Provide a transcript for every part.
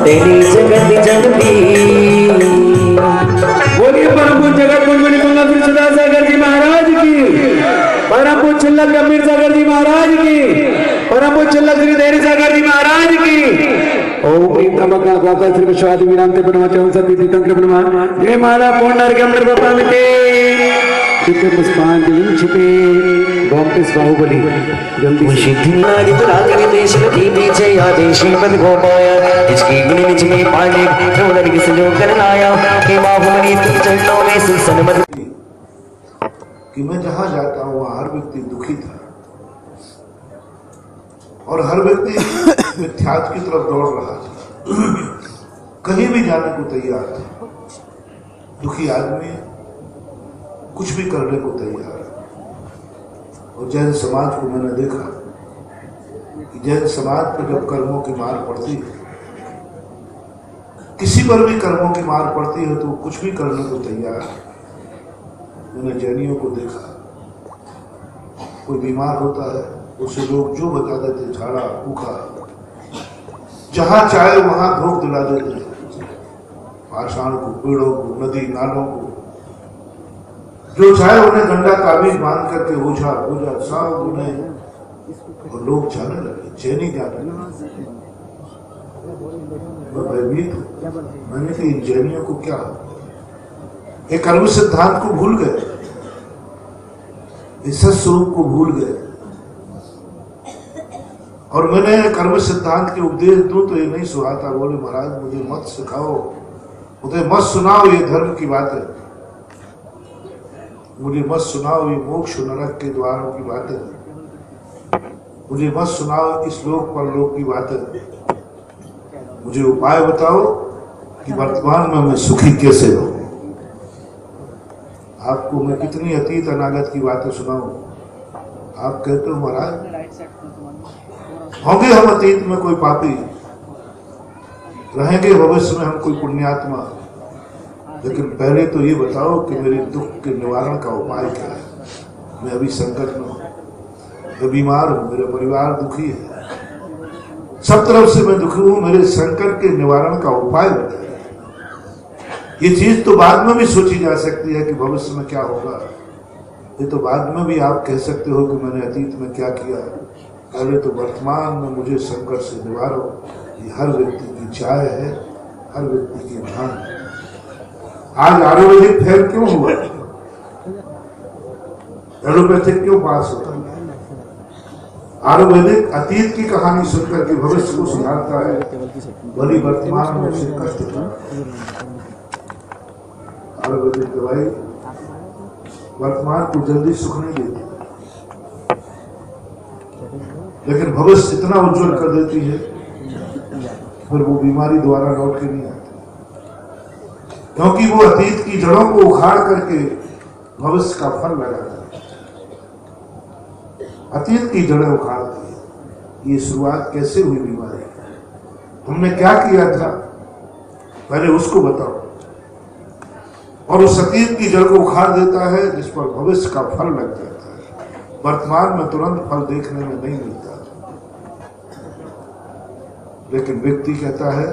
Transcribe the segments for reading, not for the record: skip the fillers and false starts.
तेरी जगत जगती। बोलिए परम पूज्य जगत गुरुमुनि मंगल तुलसीदास सागर जी महाराज की, परम पूज्य चिल्लक गंभीर सागर जी महाराज की, परम पूज्य चिल्लक श्री देरी सागर जी महाराज की। ओम ह्रीं त्र्यंबकं गौतम श्री विश्वादि विरांते परमाचरण सती तीर्थंकर ब्रह्मा जय माला पुण्डर गंभीर गोपामिते चित्त पुष्पांजलि छिपे गोमतेश बाहुबली जल्दी से सिद्धिनादितरागरि देश दीपी जय आदेशी पद गोपाया इसकी गुण निज में पाले रोदन किस जो करनाया कि बाहुबली तुम चरणों में सुसन मत कि मैं जहां जाता हूं वहां हर व्यक्ति दुखी था और हर व्यक्ति मिथ्यात्व की तरफ दौड़ रहा था, कहीं भी जाने को तैयार था। दुखी आदमी कुछ भी करने को तैयार है। और जैन समाज को मैंने देखा कि जैन समाज पर जब कर्मों की मार पड़ती है, किसी पर भी कर्मों की मार पड़ती है तो कुछ भी करने को तैयार है। मैंने जैनियों को देखा, कोई बीमार होता है उसे लोग जो बता देते, झाड़ा फूका, जहां चाहे वहां धोख दिला देते, पाषाण को, पेड़ों को, नदी नालों को, जो चाहे उन्हें गंदा ताबीज बांध करके ओझा ओझा सब उन्हें, और लोग जाने लगे, जैनी जाने लगे। मैं भयभीत हूं, मैंने कहा इन जैनियों को क्या, एक कर्म सिद्धांत को भूल गए, इस स्वरूप को भूल गए। और मैंने कर्म सिद्धांत के उपदेश दूं तो ये नहीं सुहाता। बोले महाराज मुझे मत सिखाओ, मुझे मत सुनाओ ये धर्म की बातें, मुझे मत सुनाओ ये मोक्ष नरक के द्वारों की बातें, मुझे मत सुनाओ इस लोक पर लोक की बातें, मुझे उपाय बताओ कि वर्तमान में मैं सुखी कैसे रहूं। आपको मैं कितनी अतीत अनागत की बातें सुनाऊं। आप कहते हो महाराज होंगे हम अतीत में कोई पापी, रहेंगे भविष्य में हम कोई पुण्यात्मा, लेकिन पहले तो ये बताओ कि मेरे दुख के निवारण का उपाय क्या है। मैं अभी संकट में हूं, मैं बीमार हूं, मेरा परिवार दुखी है, सब तरफ से मैं दुखी हूं, मेरे संकट के निवारण का उपाय बताइए। ये चीज तो बाद में भी सोची जा सकती है कि भविष्य में क्या होगा, ये तो बाद में भी आप कह सकते हो कि मैंने अतीत में क्या किया। पहले तो वर्तमान में मुझे संकट से निवारो। ये हर व्यक्ति की चाह है, हर व्यक्ति की भान है। आज आयुर्वेदिक फेल क्यों हुआ, एलोपैथिक क्यों पास होता है? आयुर्वेदिक अतीत की कहानी सुनकर के भविष्य को सुधारता है, भली वर्तमान में उसे कष्ट होता है। आयुर्वेदिक दवाई वर्तमान को जल्दी सुख नहीं देती, लेकिन भविष्य इतना उज्जवल कर देती है फिर वो बीमारी दोबारा लौट के नहीं आती, क्योंकि वो अतीत की जड़ों को उखाड़ करके भविष्य का फल लगाता है। अतीत की जड़ें उखाड़ती है। ये शुरुआत कैसे हुई बीमारी, तुमने क्या किया था, पहले उसको बताओ। और उस अतीत की जड़ को उखाड़ देता है जिस पर भविष्य का फल लग जाता है। वर्तमान में तुरंत फल देखने में नहीं मिलता, लेकिन व्यक्ति कहता है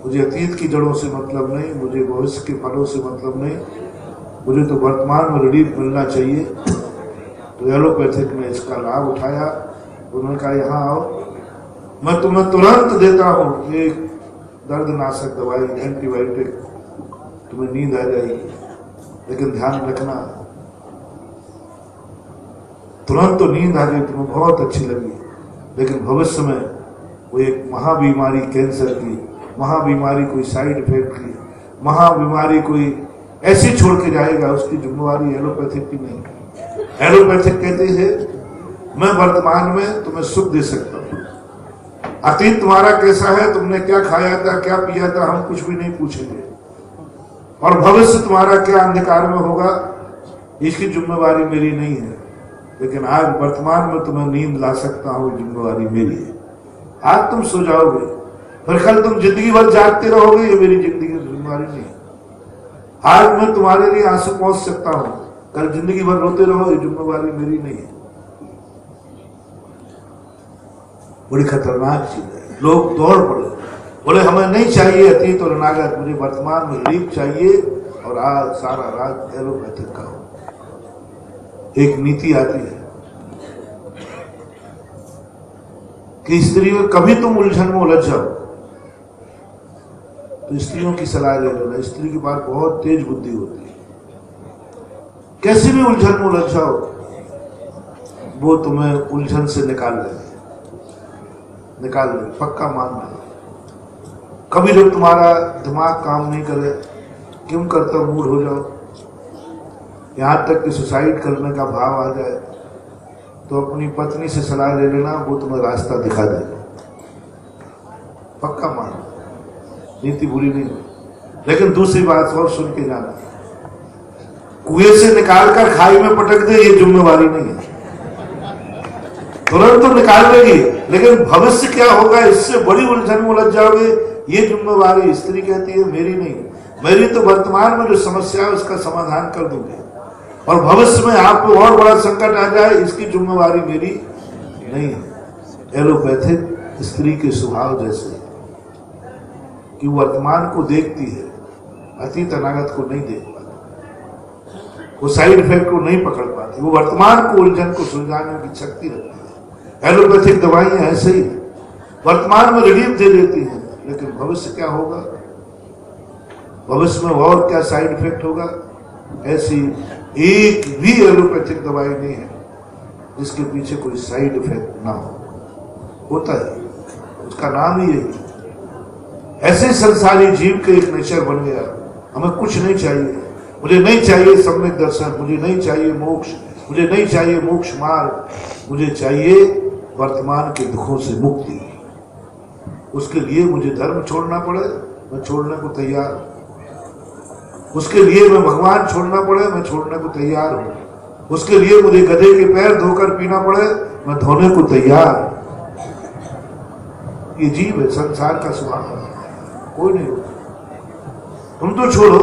मुझे अतीत की जड़ों से मतलब नहीं, मुझे भविष्य के फलों से मतलब नहीं, मुझे तो वर्तमान में रिलीफ मिलना चाहिए। तो एलोपैथिक ने इसका लाभ उठाया। उन्होंने कहा यहाँ आओ, मैं तुम्हें तुरंत देता हूँ एक दर्दनाशक दवाई, एंटीबायोटिक, तुम्हें नींद आ जाएगी, लेकिन ध्यान रखना तुरंत तो नींद आ गई, तुम्हें बहुत अच्छी लगी, लेकिन भविष्य में वो एक महाबीमारी, कैंसर की महाबीमारी, कोई साइड इफेक्ट की महाबीमारी कोई ऐसी छोड़ के जाएगा, उसकी जिम्मेवारी एलोपैथिक की नहीं। एलोपैथिक कहते हैं मैं वर्तमान में तुम्हें सुख दे सकता हूं, अतीत तुम्हारा कैसा है, तुमने क्या खाया था, क्या पिया था, हम कुछ भी नहीं पूछेंगे, और भविष्य तुम्हारा क्या अंधकार में होगा, इसकी जिम्मेवारी मेरी नहीं है, लेकिन आज वर्तमान में तुम्हें नींद ला सकता हूं, जिम्मेवारी मेरी है। आज तुम सो जाओगे, फिर कल तुम जिंदगी भर जागते रहोगे, ये मेरी जिंदगी की जिम्मेवारी नहीं। आज मैं तुम्हारे लिए आंसू पहुंच सकता हूं, कल जिंदगी भर रोते रहो, ये जिम्मेवारी मेरी नहीं है। बड़ी खतरनाक चीज है। लोग दौड़ पड़े, बोले हमें नहीं चाहिए अतीत और अनागत, मुझे वर्तमान में लीप चाहिए और आज सारा राज एलोपैथिक का हो। एक नीति आती है कि स्त्रियों कभी तुम उलझन में उलझ जाओ तो स्त्रियों की सलाह ले लो। स्त्री के पास बहुत तेज बुद्धि होती है, कैसी भी उलझन में उलझ जाओ वो तुम्हें उलझन से निकाल ले, पक्का मानना। कभी जब तुम्हारा दिमाग काम नहीं करे, क्यों करता मूड हो जाओ, यहां तक कि सुसाइड करने का भाव आ जाए, तो अपनी पत्नी से सलाह ले लेना, वो तुम्हें रास्ता दिखा देगा। पक्का मानना, नीति बुरी नहीं। लेकिन दूसरी बात और सुन के जाना, कुएं से निकालकर खाई में पटक दे ये जिम्मेवारी नहीं है। तुरंत तो निकाल देगी, लेकिन भविष्य क्या होगा इससे बड़ी उलझन में उलझ जाओगे, ये जिम्मेवारी स्त्री कहती है मेरी नहीं, मेरी तो वर्तमान में जो समस्या है उसका समाधान कर दूंगी, और भविष्य में आपको और बड़ा संकट आ जाए इसकी जिम्मेवारी मेरी नहीं है। एलोपैथिक स्त्री के स्वभाव जैसे कि वर्तमान को देखती है, अतीत अनागत को नहीं देख पाती, वो साइड इफेक्ट को नहीं पकड़ पाती, वो वर्तमान को उलझन को सुलझाने की शक्ति रखती है। एलोपैथिक दवाइयां ऐसे ही वर्तमान में रिलीफ दे देती हैं, लेकिन भविष्य क्या होगा, भविष्य में और क्या साइड इफेक्ट होगा, ऐसी एक भी एलोपैथिक दवाई नहीं है जिसके पीछे कोई साइड इफेक्ट ना हो। होता है, उसका नाम ही यही। ऐसे संसारी जीव के एक नेचर बन गया, हमें कुछ नहीं चाहिए, मुझे नहीं चाहिए सम्यक दर्शन, मुझे नहीं चाहिए मोक्ष, मुझे नहीं चाहिए मोक्ष मार्ग, मुझे चाहिए वर्तमान के दुखों से मुक्ति। उसके लिए मुझे धर्म छोड़ना पड़े, मैं छोड़ने को तैयार हूं। उसके लिए मैं भगवान छोड़ना पड़े, मैं छोड़ने को तैयार हूं। उसके लिए मुझे गधे के पैर धोकर पीना पड़े, मैं धोने को तैयार हूं। ये जीव है, संसार का स्वभाव है, कोई नहीं होता। तुम तो छोड़ो,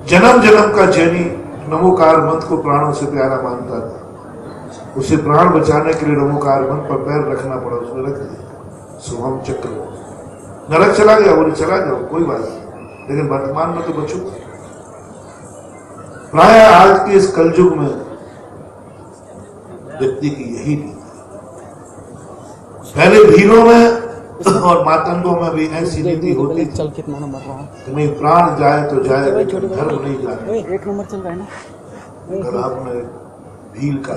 जन्म जन्म का जैनी नमोकार मंत्र को प्राणों से प्यारा मानता था, उसे प्राण बचाने के लिए नमोकार मंत्र पर पैर रखना पड़ा, उसने रख दिया, शुभम चक्र नरक चला गया, बोले चला जाओ कोई बात नहीं, लेकिन वर्तमान में तो बचो। प्राय आज के इस कलयुग में व्यक्ति की यही नीति। पहले भीड़ों में और मातंगों में भी ऐसी नीति होती थी कि प्राण जाए तो जाए, धर्म नहीं जाए। एक नंबर चल रहा है ना, अगर आपने भील का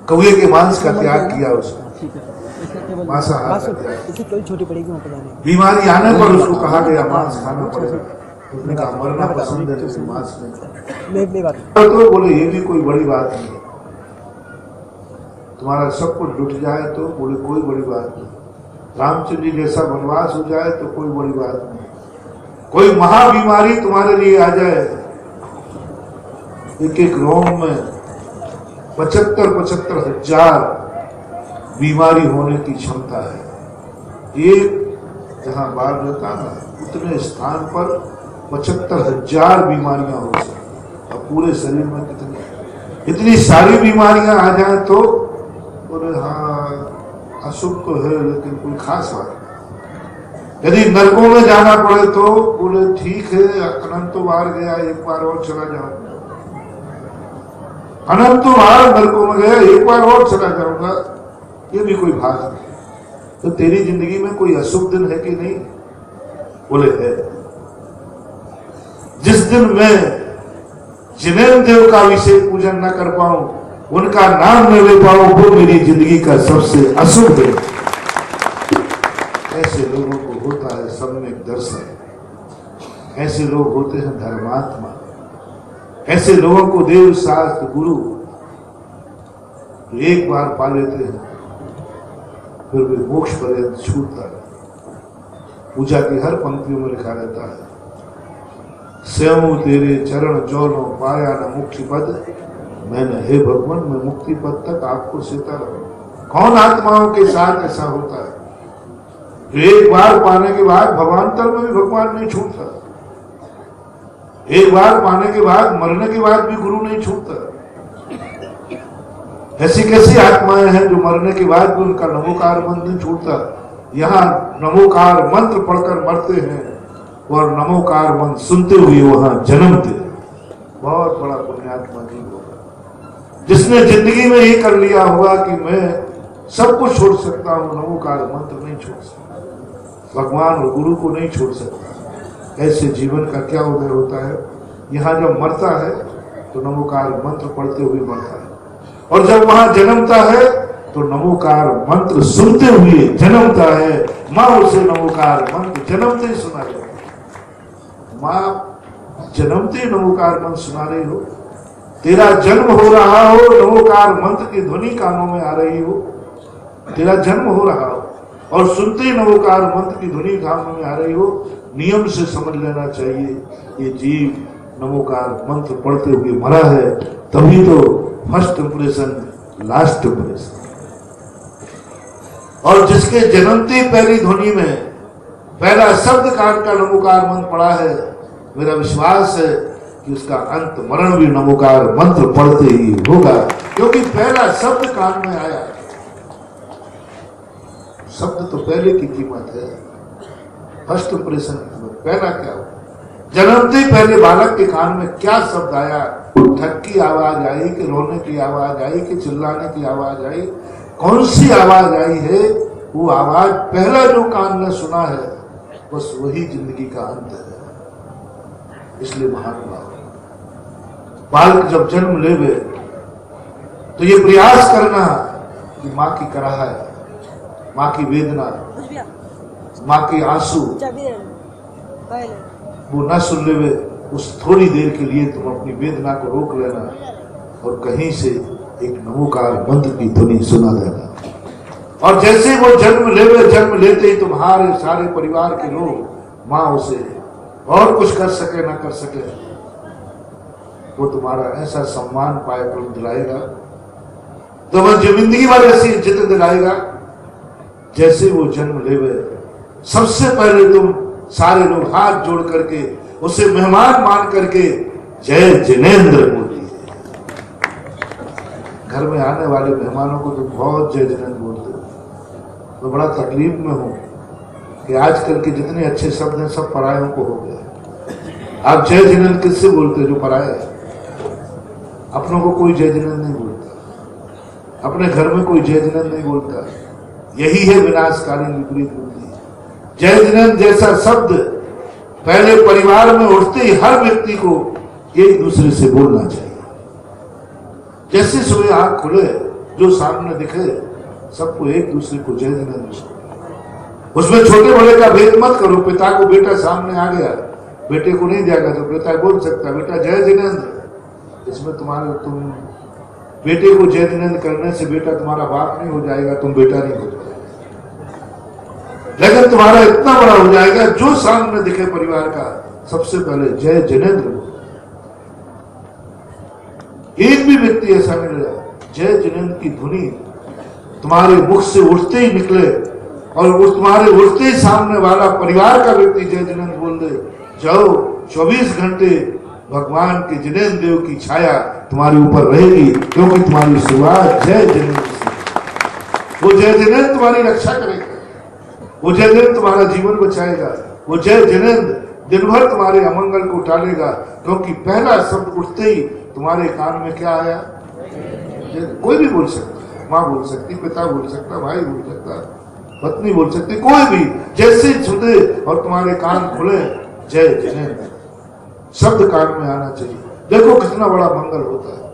कौवे के मांस का त्याग किया, उसका मांसाहार का त्याग, छोटी पड़ेगी वहाँ पे जाने। बीमारी आने पर उसको कहा गया मांस खाना पड़ेगा, उसने कहा मरना पसंद है तो मांस नहीं। तो बोले ये भी कोई बड़ी बात नहीं है, तुम्हारा सब कुछ लुट जाए तो, बोले कोई बड़ी बात नहीं, रामचंद्र जी जैसा वनवास हो जाए तो कोई बड़ी बात नहीं, कोई महाबीमारी तुम्हारे लिए आ जाए, एक एक रोम में 75 हजार बीमारी होने की क्षमता है। एक जहां बाढ़ रहता ना, उतने स्थान पर 75,000 बीमारियां हो सकती, और पूरे शरीर में कितनी इतनी सारी बीमारियां आ जाए तो बोले हाँ अशुभ तो है लेकिन कोई खास बात नहीं। यदि नरकों में जाना पड़े तो बोले ठीक है, अनंतो बार गया, एक बार और चला जाऊंगा, अनंतो बार नरकों में गया, एक बार और चला जाऊंगा, ये भी कोई बात नहीं। तो तेरी जिंदगी में कोई अशुभ दिन है कि नहीं, बोले है। जिस दिन मैं जिनेन्द्र देव का अभिषेक पूजन न कर पाऊं, उनका नाम न ले पाऊं, वो मेरी जिंदगी का सबसे अशुभ दिन। ऐसे लोगों को होता है सम्यक दर्शन, ऐसे लोग होते हैं धर्मात्मा, ऐसे लोगों को देव शास्त्र गुरु जो एक बार पा लेते हैं फिर भी मोक्ष पर्यंत छूटता है। पूजा की हर पंक्तियों में लिखा रहता है, स्वयं तेरे चरण जोनो पाया न मुक्ति पद, मैंने हे भगवान मैं मुक्ति पद तक आपको सीता रहूं। कौन आत्माओं के साथ ऐसा होता है जो एक बार पाने के बाद भगवान्तर में भी भगवान नहीं छूटता, एक बार पाने के बाद मरने के बाद भी गुरु नहीं छूटता। ऐसी कैसी आत्माएं हैं जो मरने के बाद भी उनका नमोकार मंत्र नहीं छूटता, यहाँ नमोकार मंत्र पढ़कर मरते हैं और नमोकार मंत्र सुनते हुए वहां जन्मते हैं। बहुत बड़ा पुण्यात्मा जीव होगा जिसने जिंदगी में ये कर लिया होगा कि मैं सब कुछ छोड़ सकता हूं, नमोकार मंत्र नहीं छोड़ सकता, भगवान और गुरु को नहीं छोड़ सकता। ऐसे जीवन का क्या उदय होता है? यहाँ जब मरता है तो नमोकार मंत्र पढ़ते हुए मरता है, और जब वहां जन्मता है तो नमोकार मंत्र सुनते हुए जन्मता है। माँ उसे नमोकार मंत्र जन्मते ही सुना रही, माँ जन्मते ही नमोकार मंत्र सुना रही हो। तेरा जन्म हो रहा हो, नमोकार मंत्र की ध्वनि कानों में आ रही हो, तेरा जन्म हो रहा हो और सुनते ही नमोकार मंत्र की ध्वनि कानों में आ रही हो, नियम से समझ लेना चाहिए ये जीव नमोकार मंत्र पढ़ते हुए मरा है। तभी तो फर्स्ट इंप्रेशन लास्ट इंप्रेशन। और जिसके जन्मती पहली ध्वनि में पहला शब्द कान का नमोकार मंत्र पड़ा है, मेरा विश्वास है कि उसका अंत मरण भी नमोकार मंत्र पढ़ते ही होगा, क्योंकि पहला शब्द कान में आया। शब्द तो पहले की कीमत है, फर्स्ट इंप्रेशन पहला क्या हो। जन्मते पहले बालक के कान में क्या शब्द आया? ठक की आवाज आई कि रोने की आवाज आई कि चिल्लाने की आवाज आई? कौन सी आवाज आई है? वो आवाज पहला जो कान ने सुना है, बस वही जिंदगी का अंत है। इसलिए महानुभाव बालक जब जन्म लेवे तो ये प्रयास करना कि माँ की कराहट, माँ की वेदना, माँ के आंसू वो न सुन लेवे। उस थोड़ी देर के लिए तुम अपनी वेदना को रोक लेना और कहीं से एक नमोकार मंत्र की ध्वनि सुना देना। और जैसे वो जन्म लेवे, जन्म लेते ही तुम्हारे सारे परिवार के लोग माँ उसे और कुछ कर सके ना कर सके, वो तुम्हारा ऐसा सम्मान पाए तुम दिलाएगा, तो वह जिंदगी भर ऐसी इज्जत दिलाएगा। जैसे वो जन्म लेवे, सबसे पहले तुम सारे लोग हाथ जोड़ करके उसे मेहमान मान करके जय जिनेंद्र बोलिए। घर में आने वाले मेहमानों को तुम बहुत जय जिनेंद्र बोलते हो। तो बड़ा तकलीफ में हूं कि आजकल के जितने अच्छे शब्द हैं सब परायों को हो गए। आप जय जिनेंद्र किससे बोलते जो पराया है? अपनों को कोई जय जिनेंद्र नहीं बोलता, अपने घर में कोई जय जिनेंद्र नहीं बोलता। यही है विनाशकालीन विपरीत बुद्धि। जय जिनेंद्र जैसा शब्द पहले परिवार में उठते ही हर व्यक्ति को एक दूसरे से बोलना चाहिए। जैसे सुबह आंख खुले, जो सामने दिखे सबको एक दूसरे को जय जिनेंद्र। उसमें छोटे बड़े का भेद मत करो। पिता को बेटा सामने आ गया, बेटे को नहीं दिया गया तो पिता बोल सकता बेटा जय जिनेंद्र। इसमें तुम बेटे को जय जिनेंद्र करने से बेटा तुम्हारा बाप नहीं हो जाएगा, तुम बेटा नहीं हो जाएगा, लेकिन तुम्हारा इतना बड़ा हो जाएगा जो सामने दिखे परिवार का सबसे पहले जय जिनेंद्र। एक भी व्यक्ति ऐसा मिलेगा जय जिनेंद्र की ध्वनि तुम्हारे मुख से उठते ही निकले और उस तुम्हारे उठते ही सामने वाला परिवार का व्यक्ति जय जिनेंद्र बोल दे, जाओ 24 घंटे भगवान के जिनेंद्र देव की छाया तुम्हारे ऊपर रहेगी, क्योंकि तुम्हारी शुरुआत जय जिनेंद्र से। वो जय जिनेंद्र तुम्हारी रक्षा करेगा, वो जय जिनेंद्र तुम्हारा जीवन बचाएगा, वो जय जिनेंद्र दिन भर तुम्हारे अमंगल को टालेगा, क्योंकि पहला शब्द उठते ही तुम्हारे कान में क्या आया? कोई भी बोल सकता, माँ बोल सकती, पिता बोल सकता, भाई बोल सकता, पत्नी बोल सकती, कोई भी जैसे सुने और तुम्हारे कान खुले जय जिनेंद्र शब्द कान में आना चाहिए। देखो कितना बड़ा मंगल होता है।